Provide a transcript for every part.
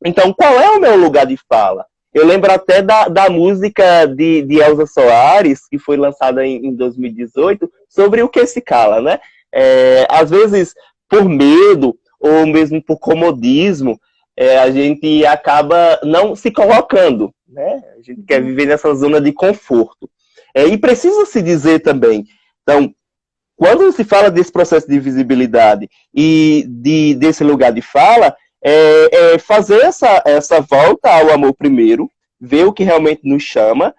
Então, qual é o meu lugar de fala? Eu lembro até da música de Elza Soares, que foi lançada em 2018, sobre o que se cala, né? Às vezes, por medo, ou mesmo por comodismo, a gente acaba não se colocando, né? A gente quer viver nessa zona de conforto. E precisa se dizer também, então, quando se fala desse processo de visibilidade e desse lugar de fala, fazer essa volta ao amor primeiro, ver o que realmente nos chama,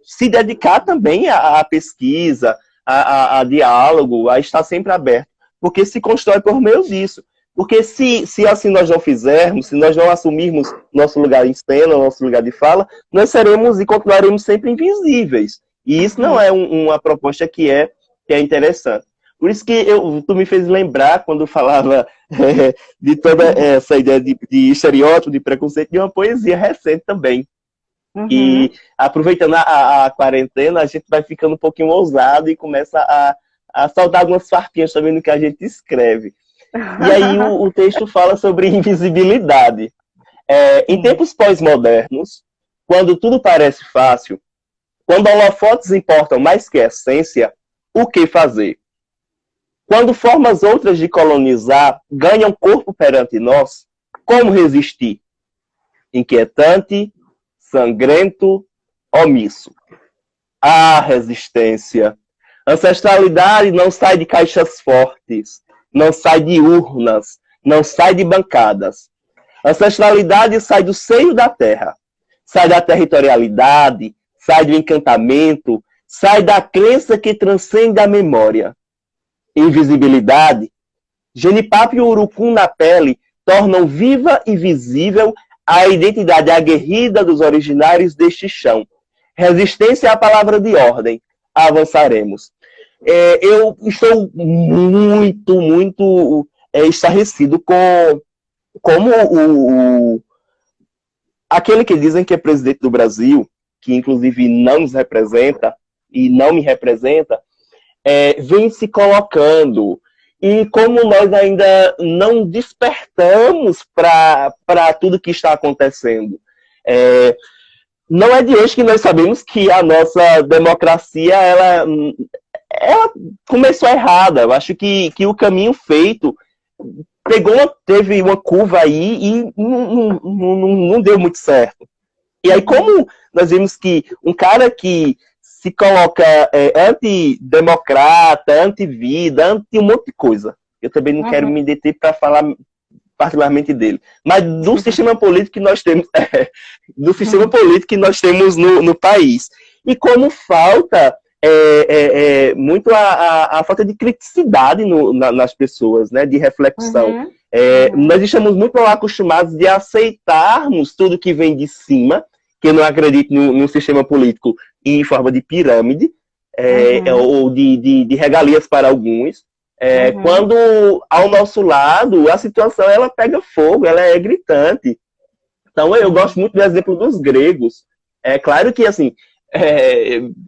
se dedicar também à pesquisa, a diálogo, a estar sempre aberto, porque se constrói por meio disso. Porque se assim nós não fizermos, se nós não assumirmos nosso lugar em cena, nosso lugar de fala, nós seremos e continuaremos sempre invisíveis. E isso não é uma proposta que é interessante. Por isso que tu me fez lembrar, quando falava de toda essa ideia de estereótipo, de preconceito, de uma poesia recente também. E aproveitando a quarentena, a gente vai ficando um pouquinho ousado e começa a soltar algumas farpinhas também no que a gente escreve. E aí o texto fala sobre invisibilidade. Em tempos pós-modernos, quando tudo parece fácil, quando holofotes importam mais que a essência, o que fazer? Quando formas outras de colonizar ganham corpo perante nós, como resistir? Inquietante, sangrento, omisso. Ah, resistência! Ancestralidade não sai de caixas fortes, não sai de urnas, não sai de bancadas. Ancestralidade sai do seio da terra, sai da territorialidade, sai do encantamento, sai da crença que transcende a memória. Invisibilidade, genipapo e urucum na pele tornam viva e visível a identidade aguerrida dos originários deste chão. Resistência é a palavra de ordem. Avançaremos. Eu estou muito estarrecido com como aquele que dizem que é presidente do Brasil, que inclusive não nos representa e não me representa, vem se colocando. E como nós ainda não despertamos para tudo que está acontecendo. Não é de hoje que nós sabemos que a nossa democracia ela começou errada. Eu acho que o caminho feito teve uma curva aí e não deu muito certo. E aí, como nós vimos que um cara que se coloca antidemocrata, anti-vida, anti um monte de coisa. Eu também não quero me deter para falar particularmente dele. Mas do sistema político que nós temos, do sistema político que nós temos no país. E como falta muito a falta de criticidade nas pessoas, né, de reflexão. Nós estamos muito mal acostumados de aceitarmos tudo que vem de cima, que eu não acredito no sistema político em forma de pirâmide, ou de regalias para alguns, quando ao nosso lado a situação ela pega fogo, ela é gritante. Então eu gosto muito do exemplo dos gregos. É claro que assim,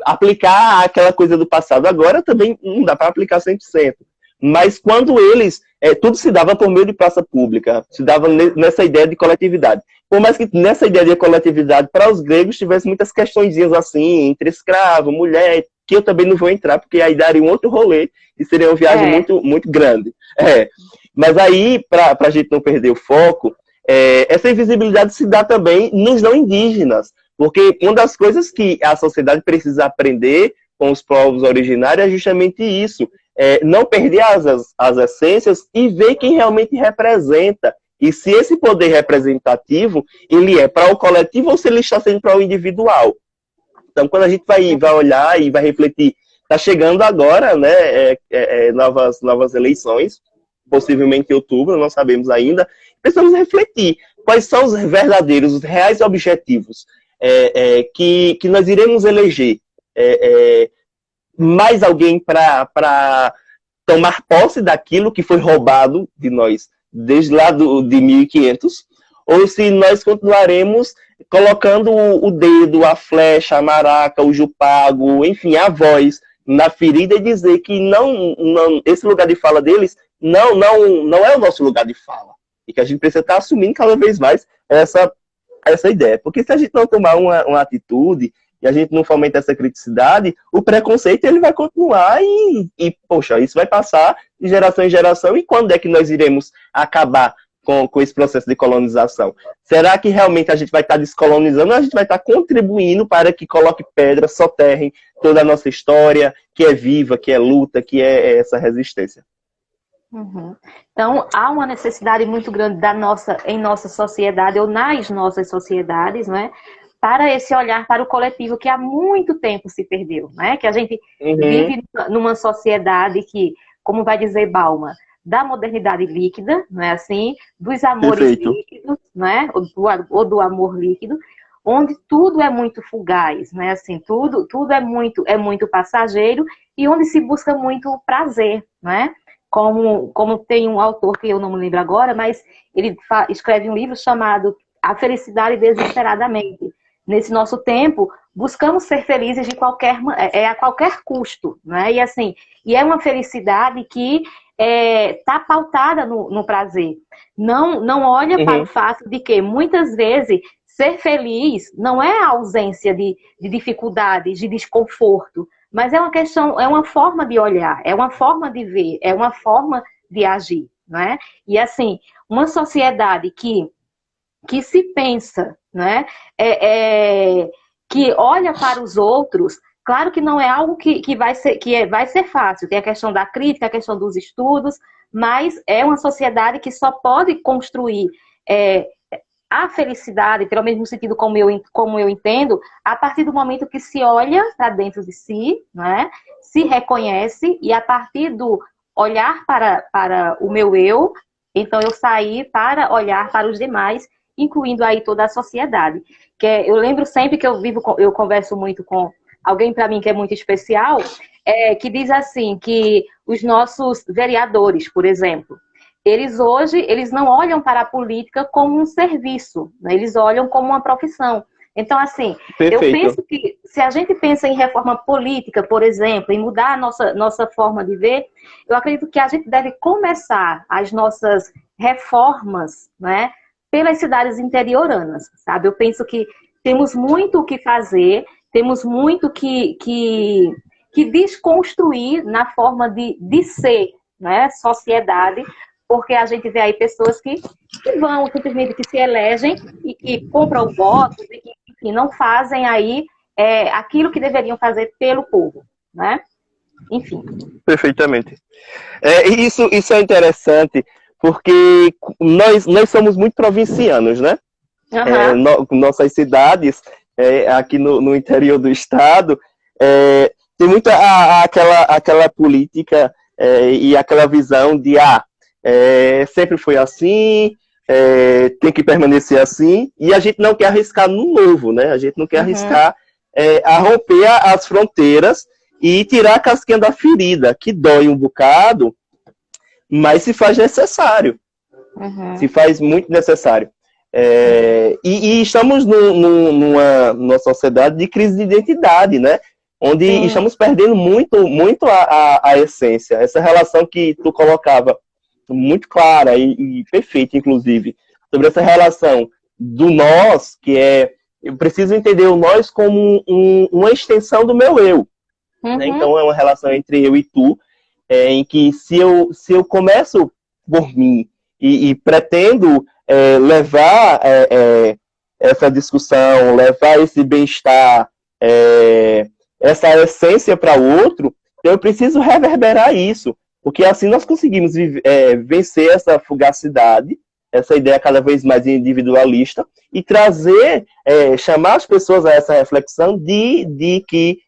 aplicar aquela coisa do passado agora também não dá para aplicar 100%. Mas quando eles, tudo se dava por meio de praça pública, se dava nessa ideia de coletividade. Por mais que nessa ideia de coletividade, para os gregos, tivesse muitas questõezinhas assim, entre escravo, mulher, que eu também não vou entrar, porque aí daria um outro rolê e seria uma viagem muito, muito grande. Mas aí, para a gente não perder o foco, essa invisibilidade se dá também nos não indígenas, porque uma das coisas que a sociedade precisa aprender com os povos originários é justamente isso, não perder as essências e ver quem realmente representa. E se esse poder representativo, ele é para o coletivo ou se ele está sendo para o individual. Então, quando a gente vai olhar e vai refletir, está chegando agora, né, novas eleições, possivelmente em outubro, não sabemos ainda, precisamos refletir quais são os verdadeiros, os reais objetivos que nós iremos eleger. Mais alguém para tomar posse daquilo que foi roubado de nós desde lá de 1500, ou se nós continuaremos colocando o dedo, a flecha, a maraca, o jupago, enfim, a voz na ferida e dizer que não esse lugar de fala deles não é o nosso lugar de fala. e que a gente precisa estar assumindo cada vez mais essa ideia. Porque se a gente não tomar uma atitude e a gente não fomenta essa criticidade, o preconceito ele vai continuar poxa, isso vai passar de geração em geração, e quando é que nós iremos acabar com esse processo de colonização? Será que realmente a gente vai estar descolonizando, ou a gente vai estar contribuindo para que coloque pedra, soterrem toda a nossa história, que é viva, que é luta, que é essa resistência? Uhum. Então, há uma necessidade muito grande em nossa sociedade, ou nas nossas sociedades, né, para esse olhar para o coletivo que há muito tempo se perdeu, né? Que a gente vive numa sociedade que, como vai dizer Bauman, da modernidade líquida, não é assim? Dos amores líquidos, né? Ou do amor líquido, onde tudo é muito fugaz, né? Assim, tudo é muito passageiro, e onde se busca muito prazer, né? Como tem um autor que eu não me lembro agora, mas ele escreve um livro chamado A Felicidade Desesperadamente. Nesse nosso tempo, buscamos ser felizes a qualquer custo, né? E assim, é uma felicidade que está pautada no prazer. Não olha para o fato de que, muitas vezes, ser feliz não é a ausência de dificuldades, de desconforto, mas é uma questão, é uma forma de olhar, é uma forma de ver, é uma forma de agir, né? E assim, uma sociedade que se pensa, né? Que olha para os outros, claro que não é algo que vai ser fácil. Tem a questão da crítica, a questão dos estudos, mas é uma sociedade que só pode construir a felicidade, pelo mesmo sentido como eu entendo, a partir do momento que se olha para dentro de si, né? Se reconhece, e a partir do olhar para o meu eu, então eu sair para olhar para os demais, incluindo aí toda a sociedade. Eu lembro sempre que eu converso muito com alguém para mim que é muito especial, que diz assim, que os nossos vereadores, por exemplo, eles não olham para a política como um serviço, né? Eles olham como uma profissão. Então, assim, Perfeito. Eu penso que se a gente pensa em reforma política, por exemplo, em mudar a nossa forma de ver, eu acredito que a gente deve começar as nossas reformas, né, pelas cidades interioranas, sabe? Eu penso que temos muito o que fazer, temos muito que desconstruir na forma de ser, né, sociedade, porque a gente vê aí pessoas que vão, simplesmente que se elegem e que compram votos e que, enfim, não fazem aí aquilo que deveriam fazer pelo povo, né? Enfim. Perfeitamente. Isso é interessante, porque nós somos muito provincianos, né? Nossas cidades, aqui no interior do estado, tem muita aquela política e aquela visão de sempre foi assim, tem que permanecer assim, e a gente não quer arriscar no novo, né? A gente não quer arriscar a romper as fronteiras e tirar a casquinha da ferida, que dói um bocado, mas se faz necessário. Se faz muito necessário. E estamos numa sociedade de crise de identidade, né? Onde estamos perdendo muito a essência. Essa relação que tu colocava muito clara e perfeita, inclusive, sobre essa relação do nós, que eu preciso entender o nós como uma extensão do meu eu. Né? Então é uma relação entre eu e tu, em que se eu começo por mim e pretendo levar essa discussão, levar esse bem-estar, essa essência para o outro, eu preciso reverberar isso, porque assim nós conseguimos vencer essa fugacidade, essa ideia cada vez mais individualista, e trazer, chamar as pessoas a essa reflexão de que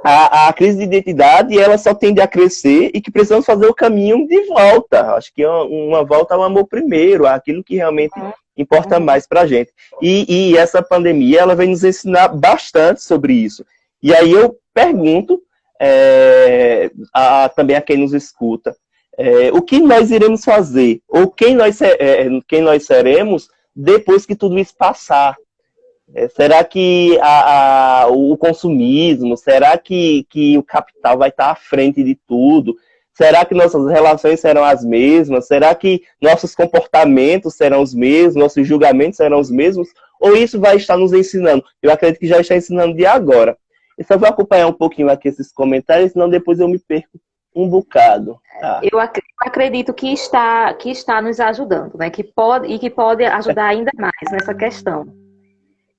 a crise de identidade ela só tende a crescer e que precisamos fazer o caminho de volta. Acho que é uma volta ao amor primeiro, àquilo que realmente importa mais para a gente. E essa pandemia ela vem nos ensinar bastante sobre isso. E aí eu pergunto também a quem nos escuta, o que nós iremos fazer, ou quem nós seremos depois que tudo isso passar? Será que o consumismo, será que o capital vai estar à frente de tudo? Será que nossas relações serão as mesmas? Será que nossos comportamentos serão os mesmos? Nossos julgamentos serão os mesmos? Ou isso vai estar nos ensinando? Eu acredito que já está ensinando de agora. Eu só vou acompanhar um pouquinho aqui esses comentários, senão depois eu me perco um bocado. Tá? Eu acredito que está nos ajudando, né? Que pode ajudar ainda mais nessa questão.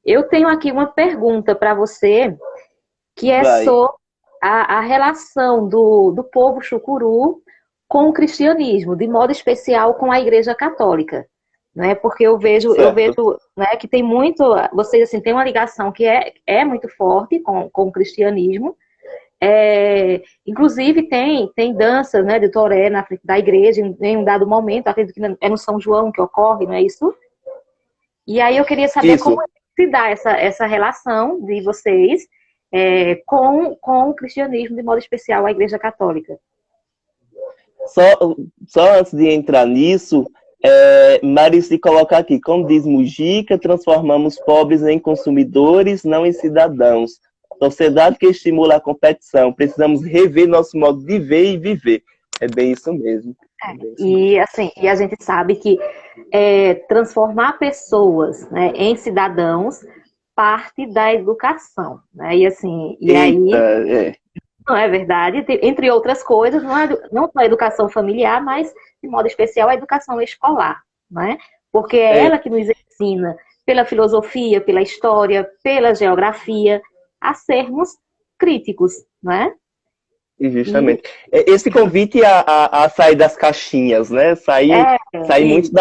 Eu tenho aqui uma pergunta para você, que é sobre a relação do povo chucuru com o cristianismo, de modo especial com a Igreja Católica, né? Porque eu vejo, né, que tem muito, vocês assim, tem uma ligação que é muito forte com o cristianismo. Inclusive tem danças, né, de toré na frente da igreja em um dado momento, acredito que é no São João que ocorre, não é isso? E aí eu queria saber como se dá essa relação de vocês com o cristianismo, de modo especial a Igreja Católica. Só antes de entrar nisso, Marici coloca aqui, como diz Mujica, transformamos pobres em consumidores, não em cidadãos. Sociedade que estimula a competição. Precisamos rever nosso modo de ver e viver. É bem isso mesmo. E a gente sabe que transformar pessoas, né, em cidadãos parte da educação, né? Não é verdade? Entre outras coisas, não só a educação familiar, mas de modo especial a educação escolar, né? Porque é ela que nos ensina pela filosofia, pela história, pela geografia, a sermos críticos, né? Justamente. Esse convite a sair das caixinhas, né? Sair muito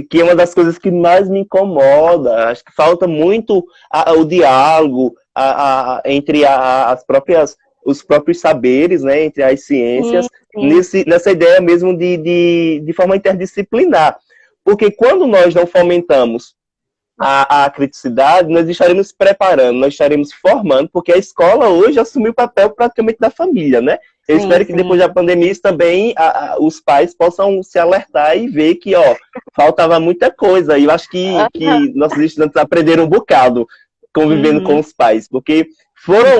que é uma das coisas que mais me incomoda. Acho que falta muito o diálogo entre os próprios saberes, né? Entre as ciências, nessa ideia mesmo de forma interdisciplinar. Porque quando nós não fomentamos a criticidade, nós estaremos preparando, nós estaremos formando, porque a escola hoje assumiu o papel praticamente da família, né? Eu espero que depois da pandemia isso também os pais possam se alertar e ver que, faltava muita coisa. E eu acho que nossos estudantes aprenderam um bocado convivendo com os pais, porque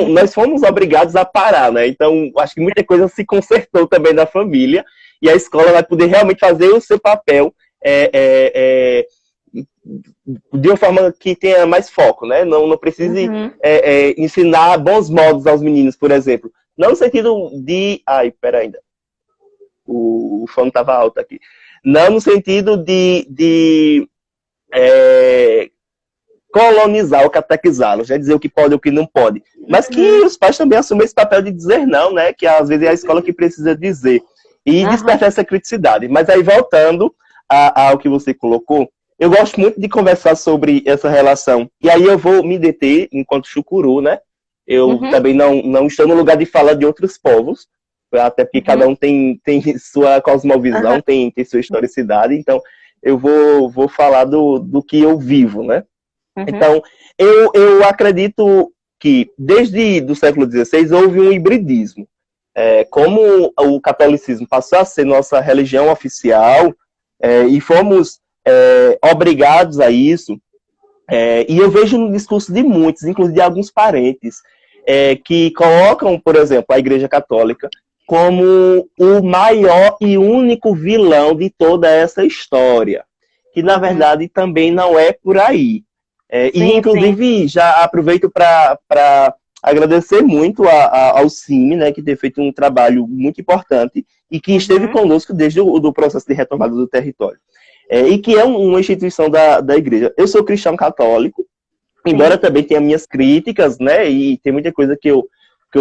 nós fomos obrigados a parar, né? Então, acho que muita coisa se consertou também da família, e a escola vai poder realmente fazer o seu papel de uma forma que tenha mais foco, né? Não precise ensinar bons modos aos meninos, por exemplo. Não no sentido de... Ai, pera ainda. O fone estava alto aqui. Não no sentido de colonizar ou catequizá-los, já dizer o que pode e o que não pode. Mas que os pais também assumem esse papel de dizer não, né? Que às vezes é a escola que precisa dizer. E despertar essa criticidade. Mas aí, voltando ao que você colocou, eu gosto muito de conversar sobre essa relação. E aí eu vou me deter enquanto chucuru, né? Eu também não estou no lugar de fala de outros povos, até porque cada um tem sua cosmovisão, tem sua historicidade. Então, eu vou falar do que eu vivo, né? Então, eu acredito que desde o século XVI houve um hibridismo. Como o catolicismo passou a ser nossa religião oficial, e fomos obrigados a isso, e eu vejo no discurso de muitos, inclusive de alguns parentes, que colocam, por exemplo, a Igreja Católica como o maior e único vilão de toda essa história, que na verdade também não é por aí. E inclusive já aproveito para agradecer muito ao CIMI, né, que tem feito um trabalho muito importante e que esteve conosco desde o processo de retomada do território. E que é uma instituição da igreja. Eu sou cristão católico, embora também tenha minhas críticas, né, e tem muita coisa que eu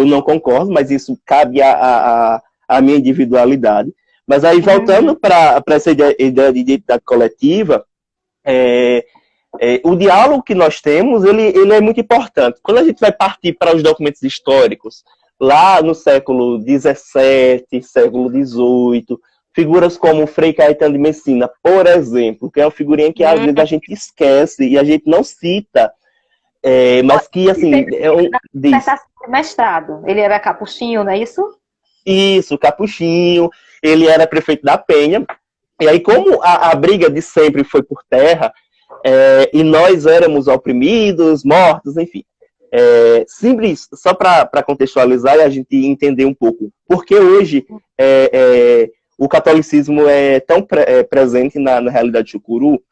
não concordo, mas isso cabe à minha individualidade. Mas aí, voltando para essa ideia de identidade coletiva, o diálogo que nós temos, ele é muito importante. Quando a gente vai partir para os documentos históricos, lá no século XVII, século XVIII, figuras como Frei Caetano de Messina, por exemplo, que é uma figurinha que às vezes a gente esquece e a gente não cita, mas que, assim... mestrado, ele era capuchinho, não é isso? Isso, capuchinho, ele era prefeito da Penha, e aí como a briga de sempre foi por terra, e nós éramos oprimidos, mortos, enfim. Simples, só para contextualizar e a gente entender um pouco, porque hoje o catolicismo é tão presente na realidade de Chucuru.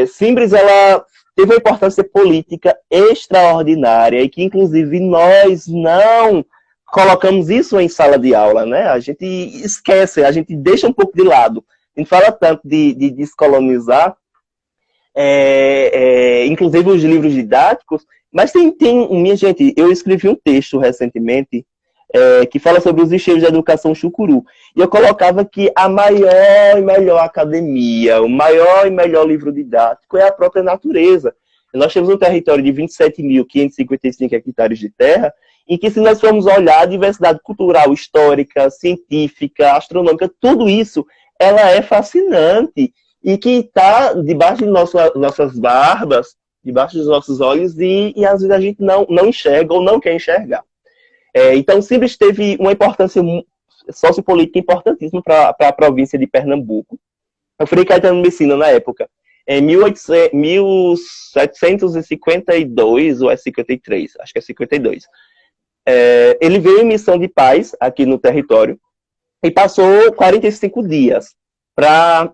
Simples, ela teve uma importância política extraordinária e que, inclusive, nós não colocamos isso em sala de aula, né? A gente esquece, a gente deixa um pouco de lado. A gente fala tanto de descolonizar, inclusive os livros didáticos, mas minha gente, eu escrevi um texto recentemente que fala sobre os eixos da educação chucuru. E eu colocava que a maior e melhor academia, o maior e melhor livro didático é a própria natureza. Nós temos um território de 27.555 hectares de terra, em que, se nós formos olhar a diversidade cultural, histórica, científica, astronômica, tudo isso, ela é fascinante. E que está debaixo de nossas barbas, debaixo dos nossos olhos, e às vezes a gente não enxerga ou não quer enxergar. Então, Simples teve uma importância sociopolítica importantíssima para a província de Pernambuco. O Frei Caetano Messina, na época, em 1752, ou é 53, acho que é 52, ele veio em missão de paz aqui no território e passou 45 dias para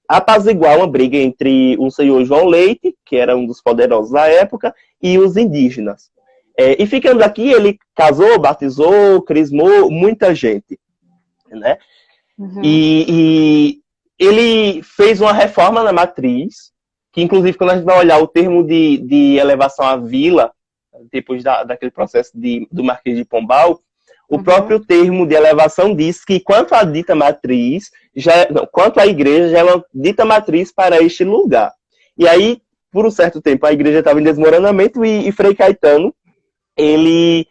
apaziguar uma briga entre o senhor João Leite, que era um dos poderosos da época, e os indígenas. E ficando aqui, ele casou, batizou, crismou muita gente, né? Uhum. E ele fez uma reforma na matriz, que, inclusive, quando a gente vai olhar o termo de elevação à vila, depois daquele processo do Marquês de Pombal, o próprio termo de elevação diz que, quanto à dita matriz, quanto à igreja, já é uma dita matriz para este lugar. E aí, por um certo tempo, a igreja estava em desmoronamento e Frei Caetano, ele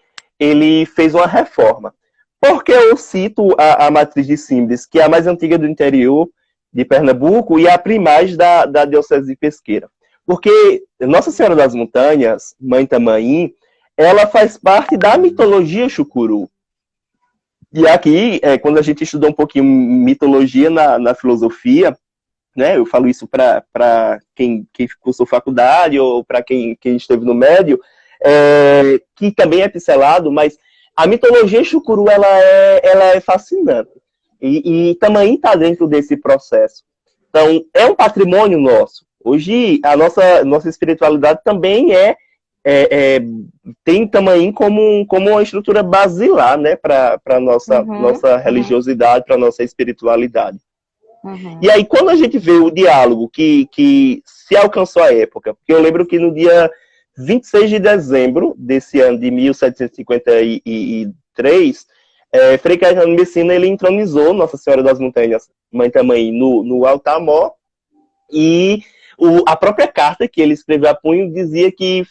fez uma reforma. Por que eu cito a matriz de Simples, que é a mais antiga do interior de Pernambuco e a primaz da Diocese de Pesqueira? Porque Nossa Senhora das Montanhas, Mãe Tamaim, ela faz parte da mitologia chucuru. E aqui, quando a gente estuda um pouquinho mitologia na filosofia, né, eu falo isso para quem cursou faculdade ou para quem esteve no médio, que também é pincelado, mas a mitologia chucuru ela é fascinante. E Tamaim está dentro desse processo. Então, é um patrimônio nosso. Hoje, a nossa espiritualidade também tem Tamaim como uma estrutura basilar, né, para a nossa religiosidade, para a nossa espiritualidade. E aí, quando a gente vê o diálogo que se alcançou a época, porque eu lembro que no dia 26 de dezembro desse ano de 1753, Frei Caetano Messina, ele entronizou Nossa Senhora das Montanhas, Mãe Tamaim, no altar-mor, e a própria carta que ele escreveu a punho dizia que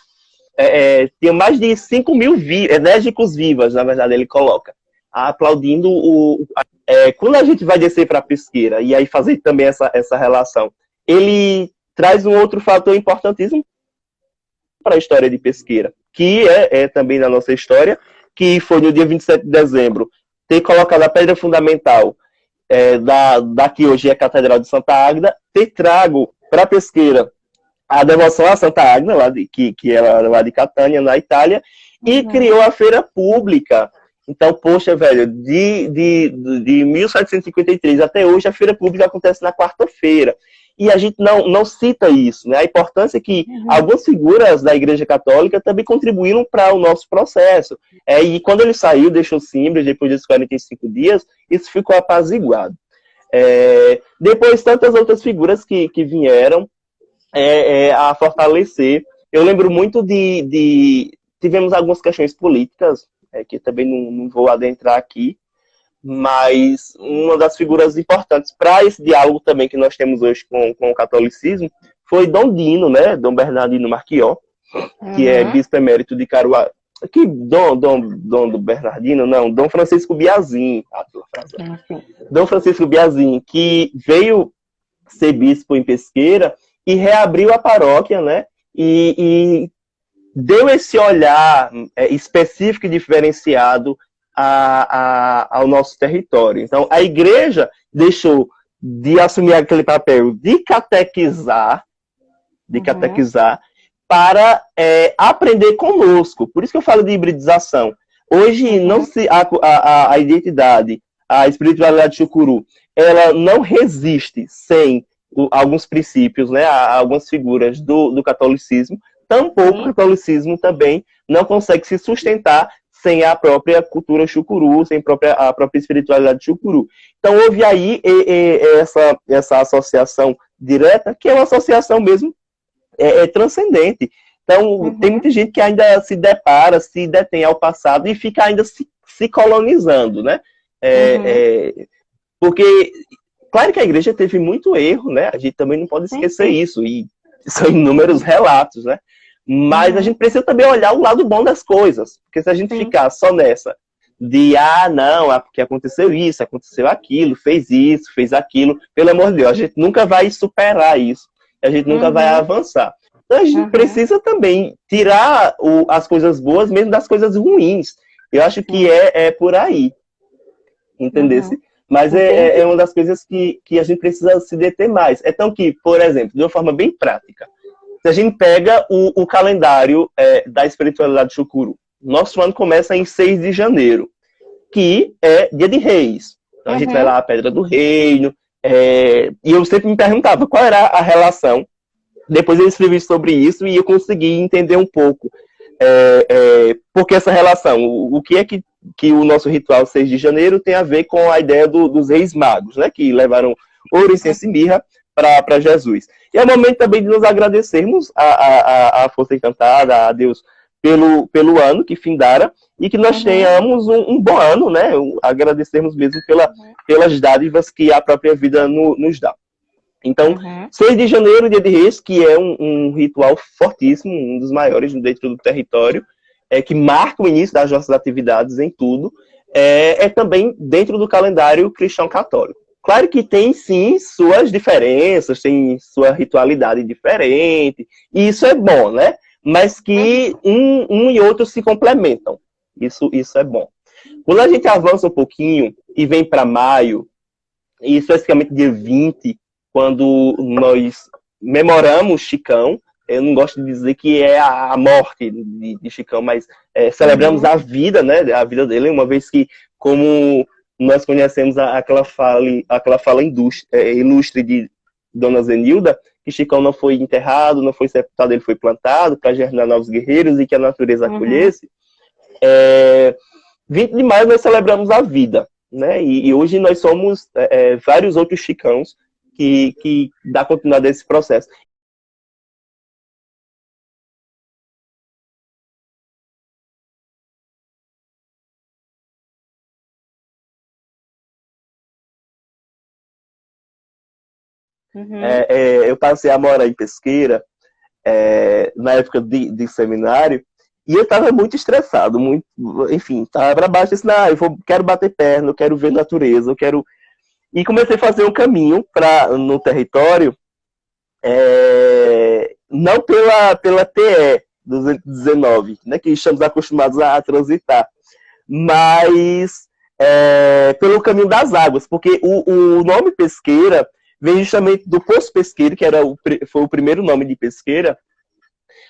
tinha mais de 5.000 enérgicos vivas, na verdade, ele coloca, aplaudindo quando a gente vai descer para a Pesqueira, e aí fazer também essa relação, ele traz um outro fator importantíssimo para a história de Pesqueira, que é também na nossa história, que foi no dia 27 de dezembro, ter colocado a pedra fundamental da que hoje é a Catedral de Santa Águeda, ter trago para Pesqueira a devoção a Santa Águeda, que era lá de Catânia, na Itália, e criou a feira pública. Então, poxa, velho, de 1753 até hoje, a feira pública acontece na quarta-feira. E a gente não cita isso, né? A importância que algumas figuras da Igreja Católica também contribuíram para o nosso processo. E quando ele saiu, deixou Simples, depois desses 45 dias, isso ficou apaziguado. Depois, tantas outras figuras que vieram a fortalecer. Eu lembro muito tivemos algumas questões políticas, que também não vou adentrar aqui, mas uma das figuras importantes para esse diálogo também que nós temos hoje com o catolicismo foi Dom Dino, né? Dom Bernardino Marquió, que é bispo emérito de Caruaru. Que Dom do Bernardino, não, Dom Francisco Biazin. Dom Francisco Biazin, que veio ser bispo em Pesqueira e reabriu a paróquia, né? E deu esse olhar específico e diferenciado ao nosso território. Então, a igreja deixou de assumir aquele papel de catequizar, para aprender conosco. Por isso que eu falo de hibridização. Hoje, não se, a identidade, a espiritualidade chucuru, ela não resiste sem alguns princípios, né, algumas figuras do catolicismo. Tampouco o catolicismo também não consegue se sustentar sem a própria cultura chucuru, sem a própria espiritualidade chucuru. Então, houve aí essa associação direta, que é uma associação mesmo transcendente. Então, tem muita gente que ainda se depara, se detém ao passado e fica ainda se colonizando, né? Porque, claro que a igreja teve muito erro, né? A gente também não pode esquecer isso, e são inúmeros relatos, né? Mas a gente precisa também olhar o lado bom das coisas, porque se a gente ficar só nessa de, não, porque aconteceu isso, aconteceu aquilo, fez isso, fez aquilo, pelo amor de Deus, a gente nunca vai superar isso, a gente nunca vai avançar. Então a gente precisa também tirar as coisas boas mesmo das coisas ruins. Eu acho que é por aí, entendesse? Mas é uma das coisas que a gente precisa se deter mais. Então que, por exemplo, de uma forma bem prática, se a gente pega o calendário da espiritualidade chucuru, nosso ano começa em 6 de janeiro, que é Dia de Reis. Então a gente vai lá à Pedra do Reino, e eu sempre me perguntava qual era a relação. Depois eu escrevi sobre isso e eu consegui entender um pouco por que essa relação. O que é que o nosso ritual 6 de janeiro tem a ver com a ideia dos reis magos, né, que levaram ouro, incenso e mirra para Jesus. E é o momento também de nos agradecermos à Força Encantada, a Deus, pelo ano que findara, e que nós tenhamos um bom ano, né? Agradecermos mesmo pelas dádivas que a própria vida nos dá. Então, 6 de janeiro, Dia de Reis, que é um ritual fortíssimo, um dos maiores dentro do território, que marca o início das nossas atividades em tudo, é também dentro do calendário cristão católico. Claro que tem, sim, suas diferenças, tem sua ritualidade diferente, e isso é bom, né? Mas que um e outro se complementam. Isso é bom. Quando a gente avança um pouquinho e vem para maio, e especificamente dia 20, quando nós memoramos Chicão, eu não gosto de dizer que é a morte de Chicão, mas celebramos a vida, né? A vida dele, uma vez que, como nós conhecemos aquela fala ilustre de Dona Zenilda, que Chicão não foi enterrado, não foi sepultado, ele foi plantado para germinar novos guerreiros e que a natureza acolhesse. 20 de maio nós celebramos a vida, né? E hoje nós somos vários outros Chicãos que dá continuidade a esse processo. Eu passei a morar em Pesqueira, na época de seminário, e eu estava muito estressado, muito, enfim, estava para baixo, disse, quero bater perna, eu quero ver natureza, eu quero... E comecei a fazer um caminho no território, não pela TE 19, né, que estamos acostumados a transitar, mas pelo caminho das águas, porque o nome Pesqueira vem justamente do Poço Pesqueiro, que foi o primeiro nome de Pesqueira,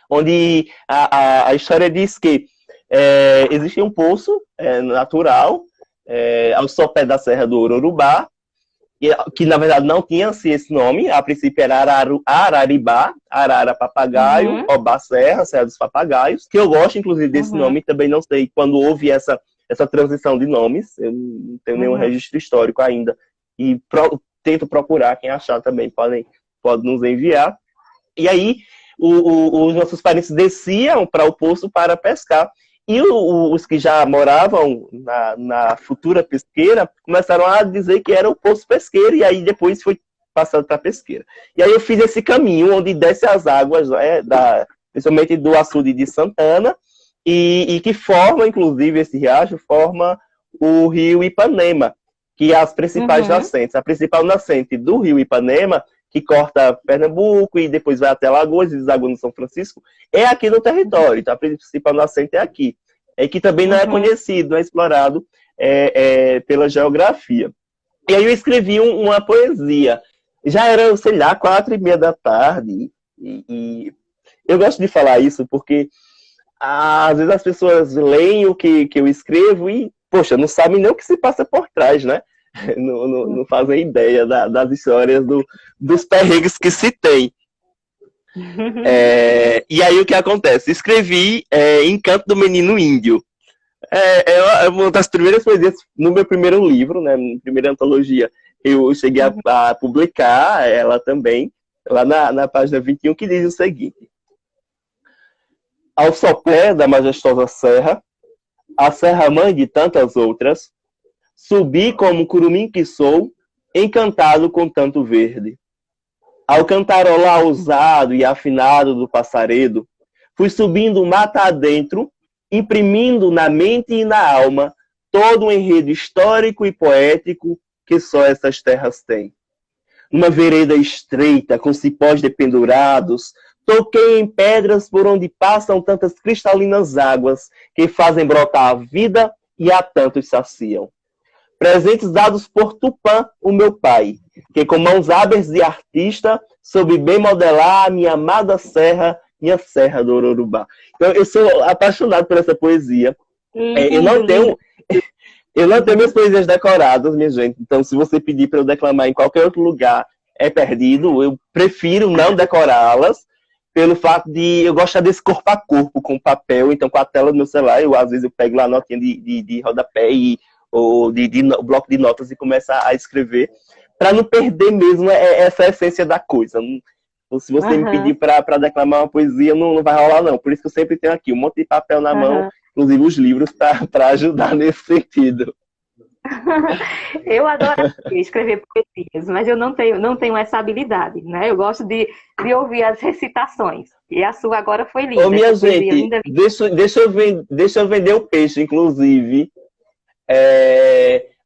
onde a história diz que existia um poço natural ao sopé da Serra do Ororubá, que na verdade não tinha assim, esse nome, a princípio era Araribá, Arara Papagaio, Obá Serra, Serra dos Papagaios, que eu gosto inclusive desse nome, também não sei quando houve essa transição de nomes, eu não tenho nenhum registro histórico ainda, e tento procurar, quem achar também pode nos enviar. E aí, os nossos parentes desciam para o poço para pescar. E os que já moravam na futura pesqueira começaram a dizer que era o Poço Pesqueiro, e aí depois foi passado para Pesqueira. E aí eu fiz esse caminho, onde desce as águas, principalmente do açude de Santana, e que forma, inclusive, esse riacho, forma o rio Ipanema, que é as principais nascentes. A principal nascente do rio Ipanema, que corta Pernambuco e depois vai até Alagoas e desagua no São Francisco, é aqui no território. Então, a principal nascente é aqui. Que também não é conhecido, não é explorado pela geografia. E aí eu escrevi uma poesia. Já era, sei lá, 4:30 da tarde, e eu gosto de falar isso porque às vezes as pessoas leem o que eu escrevo e, poxa, não sabem nem o que se passa por trás, né? Não fazem ideia das histórias dos perrengues que se tem. E aí o que acontece? Escrevi Encanto do Menino Índio. É uma das primeiras poesias no meu primeiro livro, né? Minha primeira antologia. Eu cheguei a publicar ela também, lá na página 21, que diz o seguinte: ao sopé da majestosa serra, a serra mãe de tantas outras, subi como curumim que sou, encantado com tanto verde. Ao cantarolar ousado e afinado do passaredo, fui subindo mata adentro, imprimindo na mente e na alma todo um enredo histórico e poético que só essas terras têm. Numa vereda estreita, com cipós dependurados, toquei em pedras por onde passam tantas cristalinas águas que fazem brotar a vida e a tantos saciam. Presentes dados por Tupã, o meu pai, que com mãos hábeis de artista soube bem modelar a minha amada serra, minha serra do Ororubá. Então, eu sou apaixonado por essa poesia. Eu não tenho minhas poesias decoradas, minha gente. Então, se você pedir para eu declamar em qualquer outro lugar, é perdido. Eu prefiro não decorá-las, pelo fato de eu gostar desse corpo a corpo, com papel. Então, com a tela do meu celular, às vezes eu pego lá a notinha de rodapé ou de bloco de notas e começo a escrever, para não perder mesmo essa essência da coisa. Se você me pedir para declamar uma poesia, não vai rolar, não. Por isso que eu sempre tenho aqui um monte de papel na mão, inclusive os livros, para ajudar nesse sentido. Eu adoro escrever poesias, mas eu não tenho essa habilidade, né? Eu gosto de ouvir as recitações. E a sua agora foi linda. Ô, minha gente, deixa eu vender o peixe, inclusive.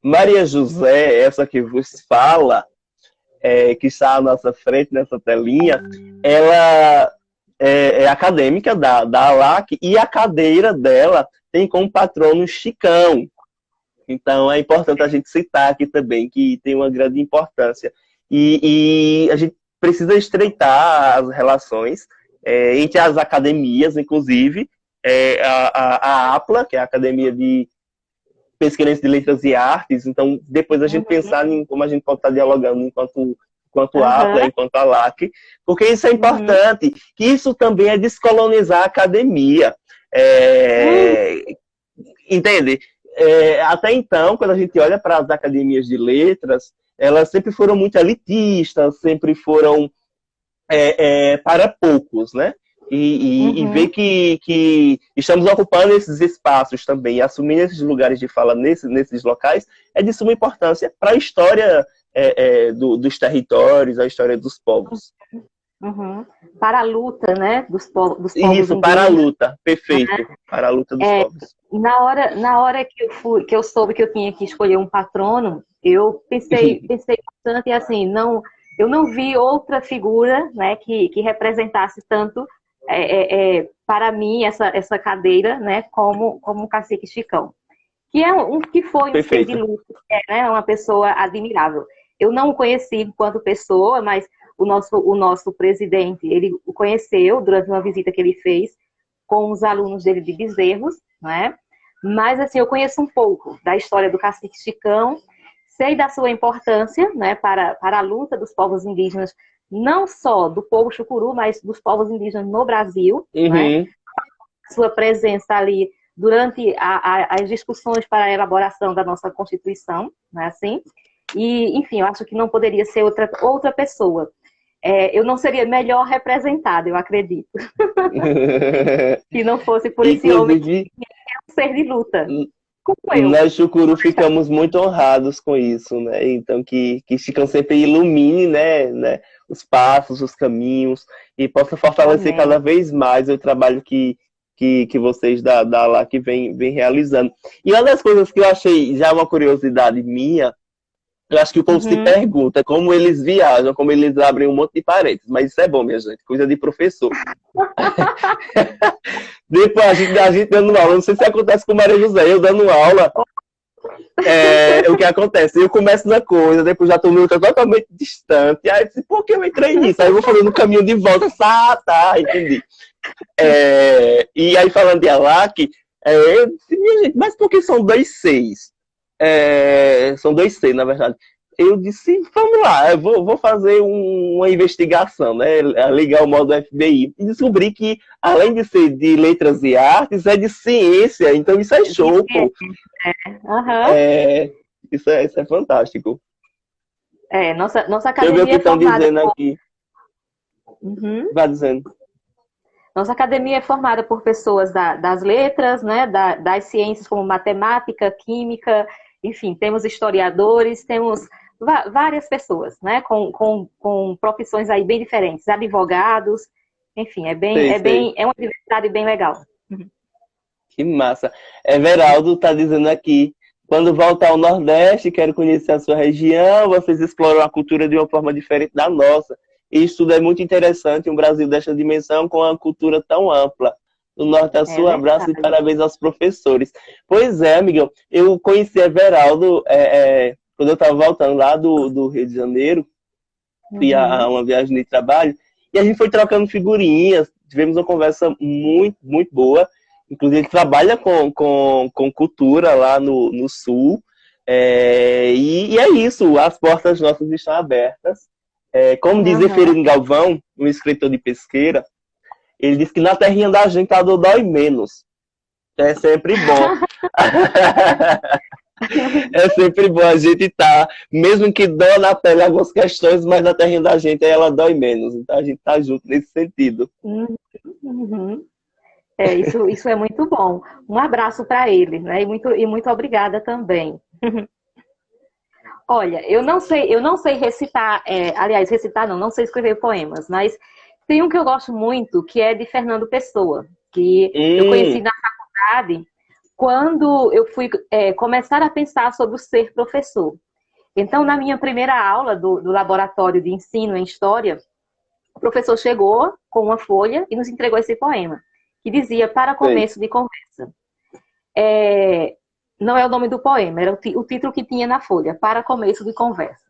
Maria José, essa que vos fala, que está à nossa frente nessa telinha, ela é acadêmica da ALAC e a cadeira dela tem como patrono Chicão. Então é importante a gente citar aqui também que tem uma grande importância. E a gente precisa estreitar as relações entre as academias, inclusive a APLA, que é a Academia de Pesqueirense de Letras e Artes. Então, depois a gente pensar em como a gente pode estar dialogando enquanto APLA, enquanto ALAC, porque isso é importante, que isso também é descolonizar a academia. Entende? Até então, quando a gente olha para as academias de letras, elas sempre foram muito elitistas, sempre foram para poucos, né? E ver que estamos ocupando esses espaços também, assumindo esses lugares de fala nesses locais, é de suma importância para a história dos territórios, a história dos povos. Para a luta, né, dos povos Isso, indígenas. para a luta, perfeito, para a luta dos povos. Na hora que eu soube que eu tinha que escolher um patrono, eu pensei bastante, e assim, eu não vi outra figura, né, que representasse tanto para mim essa cadeira, né, como o Cacique Chicão, que foi um ser de luta, né, uma pessoa admirável. Eu não o conheci enquanto pessoa, mas o nosso presidente, ele o conheceu durante uma visita que ele fez com os alunos dele de Bezerros, né? Mas, assim, eu conheço um pouco da história do Cacique Chicão, sei da sua importância, né, para a luta dos povos indígenas, não só do povo chucuru, mas dos povos indígenas no Brasil, né? Sua presença ali durante as discussões para a elaboração da nossa Constituição, né, assim? E, enfim, eu acho que não poderia ser outra pessoa. Eu não seria melhor representada, eu acredito. Se não fosse por esse homem que é um ser de luta. Nós, Chucuru, ficamos muito honrados com isso, né? Então, que Chicão sempre ilumine, né, os passos, os caminhos, e possa fortalecer cada vez mais o trabalho que vocês da ALAC vem realizando. E uma das coisas que eu achei já uma curiosidade minha, eu acho que o povo se pergunta como eles viajam, como eles abrem um monte de parênteses. Mas isso é bom, minha gente, coisa de professor. Depois a gente dando aula, não sei se acontece com Maria José, eu dando aula, O que acontece? Eu começo na coisa, depois já tô numa outra totalmente distante. Aí eu disse, por que eu entrei nisso? Aí eu vou fazendo o caminho de volta. Tá, entendi. E aí, falando de Alac, eu disse, minha gente, mas por que são dois seis? São dois seis, na verdade. Eu disse, vamos lá, eu vou fazer uma investigação, né? Ligar o modo FBI. E descobri que, além de ser de letras e artes, é de ciência. Então isso é show, pô. Uhum. Isso é fantástico. Nossa Eu vi o academia que é estão formada dizendo por... aqui. Uhum. Vai dizendo. Nossa academia é formada por pessoas das letras, né, das ciências como matemática, química, enfim, temos historiadores, temos várias pessoas, né, com profissões aí bem diferentes, advogados, enfim, é uma diversidade bem legal. Que massa. Everaldo está dizendo aqui, quando voltar ao Nordeste, quero conhecer a sua região, vocês exploram a cultura de uma forma diferente da nossa. Isso tudo é muito interessante, um Brasil desta dimensão com uma cultura tão ampla. Do norte a sul, abraço e parabéns aos professores. Pois é, amigão, eu conheci Everaldo quando eu estava voltando lá do Rio de Janeiro, fui a uma viagem de trabalho, e a gente foi trocando figurinhas, tivemos uma conversa muito, muito boa. Inclusive, ele trabalha com cultura lá no Sul, e é isso, as portas nossas estão abertas. Como diz Zeferino Galvão, um escritor de Pesqueira, ele diz que na terrinha da gente a dor dói menos. É sempre bom. É sempre bom a gente estar, mesmo que dói na pele algumas questões, mas na terrinha da gente ela dói menos. Então a gente tá junto nesse sentido. Isso é muito bom. Um abraço para ele, né? E muito obrigada também. Olha, eu não sei recitar, aliás, recitar não sei escrever poemas, mas tem um que eu gosto muito, que é de Fernando Pessoa, que eu conheci na faculdade quando eu fui começar a pensar sobre o ser professor. Então, na minha primeira aula do laboratório de ensino em História, o professor chegou com uma folha e nos entregou esse poema, que dizia, para começo de conversa. Não é o nome do poema, era o título que tinha na folha, para começo de conversa.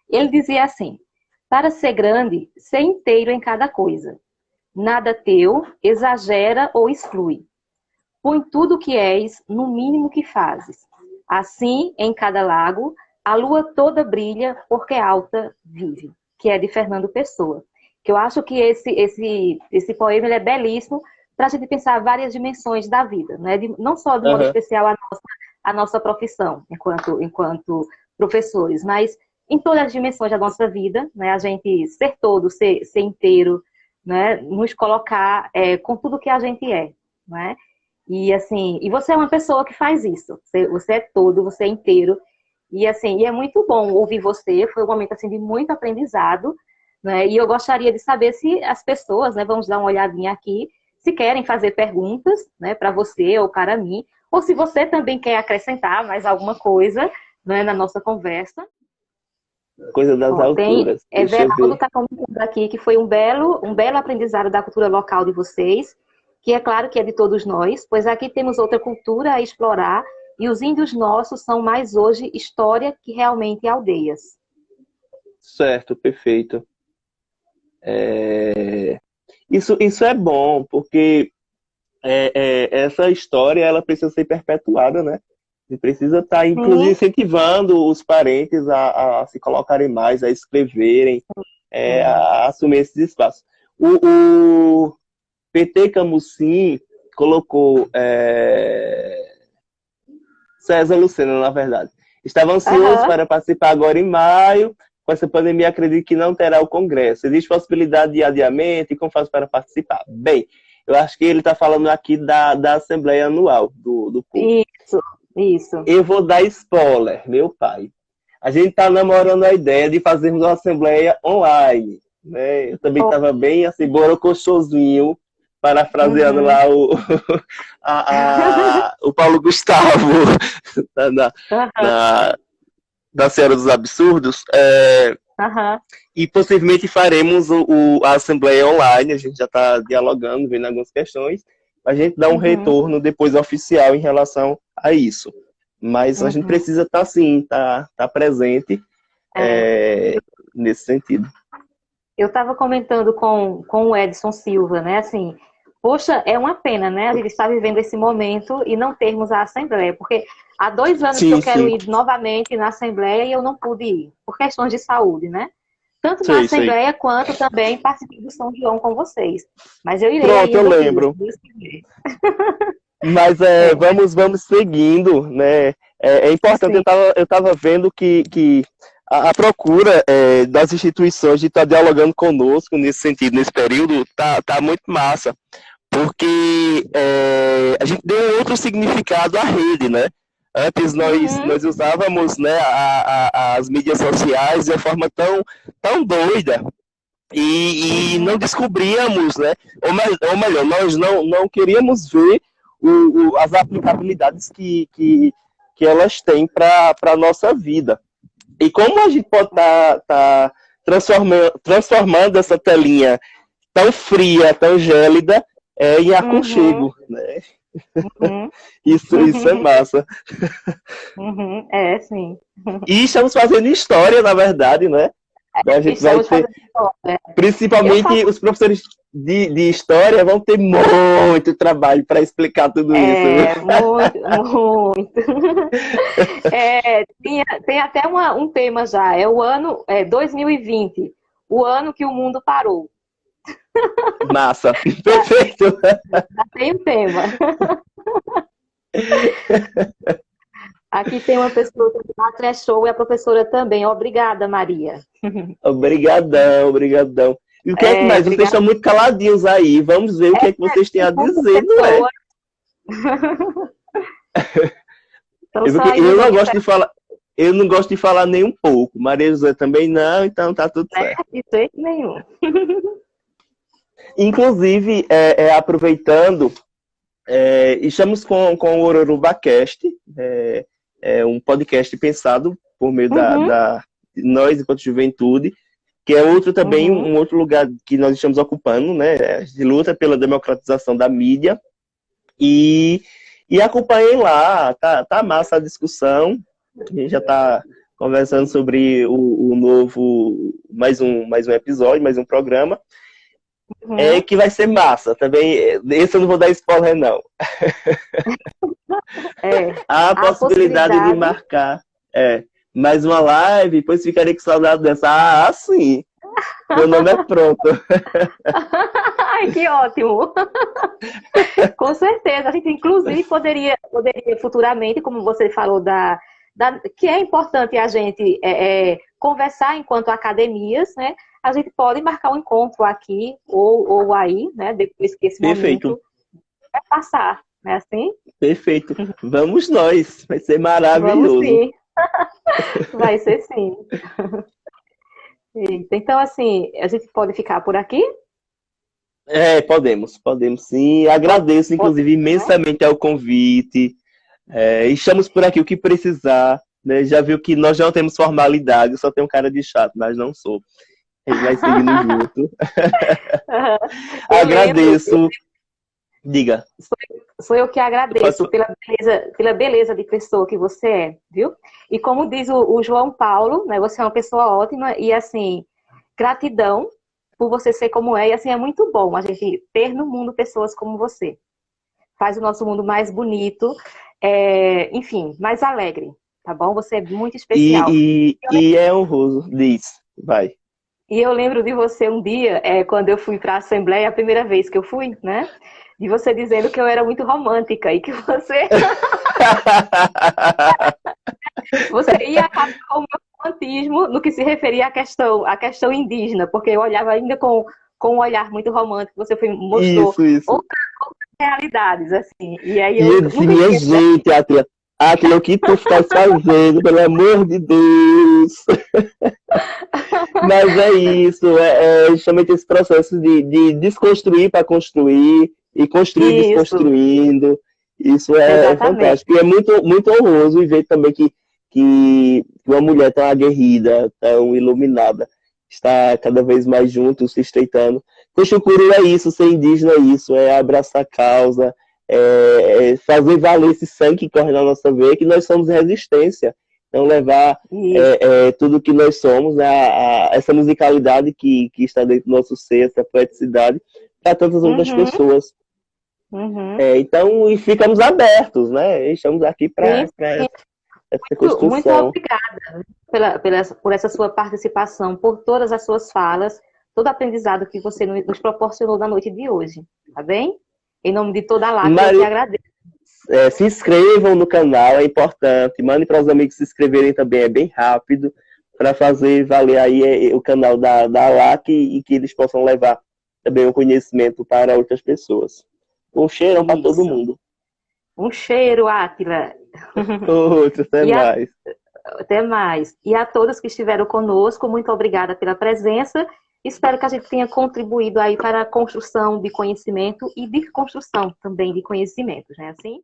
Ele dizia assim, para ser grande, ser inteiro em cada coisa. Nada teu, exagera ou exclui. Põe tudo que és no mínimo que fazes. Assim, em cada lago, a lua toda brilha porque alta vive. Que é de Fernando Pessoa. Que eu acho que esse poema ele é belíssimo para a gente pensar várias dimensões da vida, né? Não só de modo especial a nossa profissão enquanto professores, mas em todas as dimensões da nossa vida, né? A gente ser todo, ser inteiro, né? Nos colocar com tudo que a gente é, né? E assim, e você é uma pessoa que faz isso. Você é todo, você é inteiro. E assim, e é muito bom ouvir você. Foi um momento assim de muito aprendizado, né? E eu gostaria de saber se as pessoas, né? Vamos dar uma olhadinha aqui, se querem fazer perguntas, né? Para você ou para mim, ou se você também quer acrescentar mais alguma coisa, né, na nossa conversa. Coisa das alturas. Everaldo está comentando aqui que foi um belo aprendizado da cultura local de vocês, que é claro que é de todos nós, pois aqui temos outra cultura a explorar e os índios nossos são mais hoje história que realmente aldeias. Certo, perfeito. Isso é bom, porque essa história ela precisa ser perpetuada, né? Você precisa estar, inclusive, incentivando os parentes a se colocarem mais, a escreverem, a assumir esses espaços. O PT Camusim colocou César Lucena, na verdade. Estava ansioso para participar agora em maio. Com essa pandemia, acredito que não terá o congresso. Existe possibilidade de adiamento e como faz para participar? Bem, eu acho que ele está falando aqui da Assembleia Anual do povo. Isso. Eu vou dar spoiler, meu pai. A gente está namorando a ideia de fazermos uma Assembleia online. Né? Eu também estava bem assim, borocochosinho, parafraseando lá o Paulo Gustavo da Senhora dos Absurdos. E possivelmente faremos a Assembleia online. A gente já está dialogando, vendo algumas questões. A gente dá um retorno depois oficial em relação a isso. Mas a gente precisa estar, sim, tá presente nesse sentido. Eu estava comentando com o Edson Silva, né? Assim, poxa, é uma pena, né? A gente estar vivendo esse momento e não termos a Assembleia, porque há 2 anos que eu quero ir novamente na Assembleia e eu não pude ir, por questões de saúde, né? Tanto na Assembleia quanto também participando do São João com vocês. Mas eu irei. Pronto, eu lembro. Mas vamos seguindo, né? É importante, eu estava vendo que a procura das instituições de estar dialogando conosco nesse sentido, nesse período, tá muito massa, porque a gente deu outro significado à rede, né? Antes nós usávamos, né, as mídias sociais de uma forma tão doida e não descobríamos, né? Ou melhor, nós não queríamos ver as aplicabilidades que elas têm para a nossa vida. E como a gente pode estar transformando essa telinha tão fria, tão gélida, em aconchego, né? Isso é massa. Sim. E estamos fazendo história, na verdade, né? A gente vai ter, principalmente os professores de história vão ter muito trabalho para explicar tudo isso. Muito. Tem até um tema já, é o ano 2020, o ano que o mundo parou. Massa, perfeito. Já tem um tema. Aqui tem uma pessoa que está show e a professora também. Obrigada, Maria. Obrigadão. E o que é que mais? Vocês estão muito caladinhos aí. Vamos ver o que é que vocês têm a dizer, não é? Eu não gosto de falar. Eu não gosto de falar nem um pouco. Maria José também não, então tá tudo certo. De jeito nenhum. Inclusive, aproveitando, estamos com o OrorubaCast, um podcast pensado por meio da nós, enquanto juventude, que é outro também, um outro lugar que nós estamos ocupando, né? De luta pela democratização da mídia. E acompanhem lá, tá massa a discussão. A gente já está conversando sobre o novo, mais um episódio, mais um programa. Que vai ser massa também. Esse eu não vou dar spoiler, não. Há a possibilidade de marcar mais uma live, depois ficarei com saudade dessa. Sim. Meu nome é pronto. Ai, que ótimo. Com certeza. A gente, inclusive, poderia futuramente, como você falou, que é importante a gente conversar enquanto academias, né? A gente pode marcar um encontro aqui ou aí, né? Depois que esse momento vai passar, não é assim? Perfeito. Vamos nós. Vai ser maravilhoso. Vamos sim. Vai ser sim. Então, assim, a gente pode ficar por aqui? Podemos sim. Agradeço, inclusive, imensamente ao convite. Estamos por aqui o que precisar. Né? Já viu que nós não temos formalidade, eu só tenho cara de chato, mas não sou. A gente vai seguindo junto. Agradeço. Diga. Sou eu que agradeço pela beleza de pessoa que você é, viu? E como diz o João Paulo, né, você é uma pessoa ótima e, assim, gratidão por você ser como é. E, assim, é muito bom a gente ter no mundo pessoas como você. Faz o nosso mundo mais bonito, enfim, mais alegre, tá bom? Você é muito especial. E é honroso, diz, vai. E eu lembro de você um dia, quando eu fui para a Assembleia, a primeira vez que eu fui, né? De você dizendo que eu era muito romântica e que você... você ia acabar o meu romantismo no que se referia à questão indígena, porque eu olhava ainda com um olhar muito romântico, você mostrou outras realidades, assim. E aí eu disse, minha gente, Átila, o que tu estás fazendo, pelo amor de Deus? Mas é isso, justamente esse processo de desconstruir para construir, e construir desconstruindo. Isso é fantástico. E é muito, muito honroso ver também que uma mulher tão aguerrida, tão iluminada, está cada vez mais junto, se estreitando. Xucuru é isso, ser indígena é isso, é abraçar a causa, fazer valer esse sangue que corre na nossa veia, que nós somos resistência. Então, levar tudo que nós somos, né, essa musicalidade que está dentro do nosso ser, essa poeticidade, para tantas outras pessoas. Então, e ficamos abertos, né? Estamos aqui para essa construção. Muito obrigada por essa sua participação, por todas as suas falas, todo o aprendizado que você nos proporcionou na noite de hoje, tá bem? Em nome de toda a Lápida, eu te agradeço. Se inscrevam no canal, é importante. Mandem para os amigos se inscreverem também, é bem rápido, para fazer valer aí o canal da LAC e que eles possam levar também o conhecimento para outras pessoas. Um cheiro para todo mundo. Um cheiro, Átila. Outro, até mais. Até mais. E a todos que estiveram conosco, muito obrigada pela presença. Espero que a gente tenha contribuído aí para a construção de conhecimento e de construção também de conhecimentos, né? Assim?